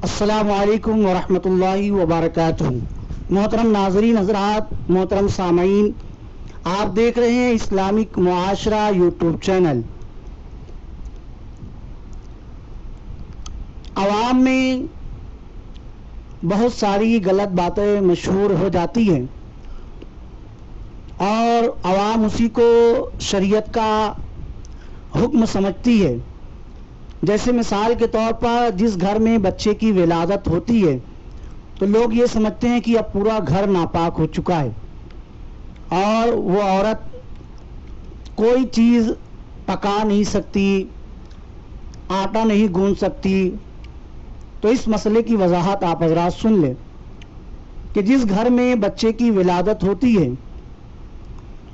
السلام علیکم ورحمۃ اللہ وبرکاتہ۔ محترم ناظرین حضرات، محترم سامعین، آپ دیکھ رہے ہیں اسلامک معاشرہ یوٹیوب چینل۔ عوام میں بہت ساری غلط باتیں مشہور ہو جاتی ہیں اور عوام اسی کو شریعت کا حکم سمجھتی ہے۔ جیسے مثال کے طور پر جس گھر میں بچے کی ولادت ہوتی ہے تو لوگ یہ سمجھتے ہیں کہ اب پورا گھر ناپاک ہو چکا ہے اور وہ عورت کوئی چیز پکا نہیں سکتی، آٹا نہیں گوندھ سکتی۔ تو اس مسئلے کی وضاحت آپ حضرات سن لیں کہ جس گھر میں بچے کی ولادت ہوتی ہے،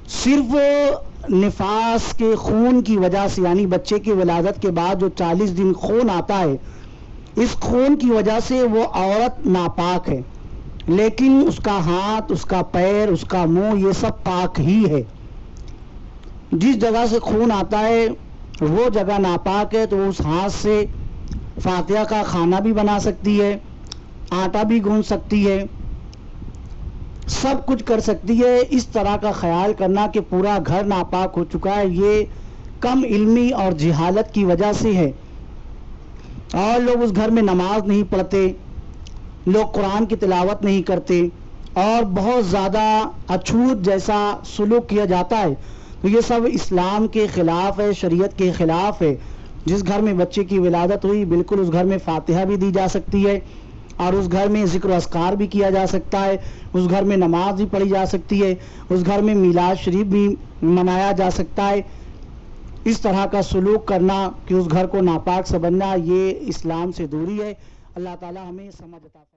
صرف نفاس کے خون کی وجہ سے، یعنی بچے کی ولادت کے بعد جو 40 دن خون آتا ہے، اس خون کی وجہ سے وہ عورت ناپاک ہے، لیکن اس کا ہاتھ، اس کا پیر، اس کا منہ یہ سب پاک ہی ہے۔ جس جگہ سے خون آتا ہے وہ جگہ ناپاک ہے تو اس ہاتھ سے فاتحہ کا کھانا بھی بنا سکتی ہے، آٹا بھی گوندھ سکتی ہے، سب کچھ کر سکتی ہے۔ اس طرح کا خیال کرنا کہ پورا گھر ناپاک ہو چکا ہے، یہ کم علمی اور جہالت کی وجہ سے ہے۔ اور لوگ اس گھر میں نماز نہیں پڑھتے، لوگ قرآن کی تلاوت نہیں کرتے اور بہت زیادہ اچھوت جیسا سلوک کیا جاتا ہے، تو یہ سب اسلام کے خلاف ہے، شریعت کے خلاف ہے۔ جس گھر میں بچے کی ولادت ہوئی، بالکل اس گھر میں فاتحہ بھی دی جا سکتی ہے اور اس گھر میں ذکر و اذکار بھی کیا جا سکتا ہے، اس گھر میں نماز بھی پڑھی جا سکتی ہے، اس گھر میں میلاد شریف بھی منایا جا سکتا ہے۔ اس طرح کا سلوک کرنا کہ اس گھر کو ناپاک سمجھنا، یہ اسلام سے دوری ہے۔ اللہ تعالی ہمیں سمجھ عطا فرمائے۔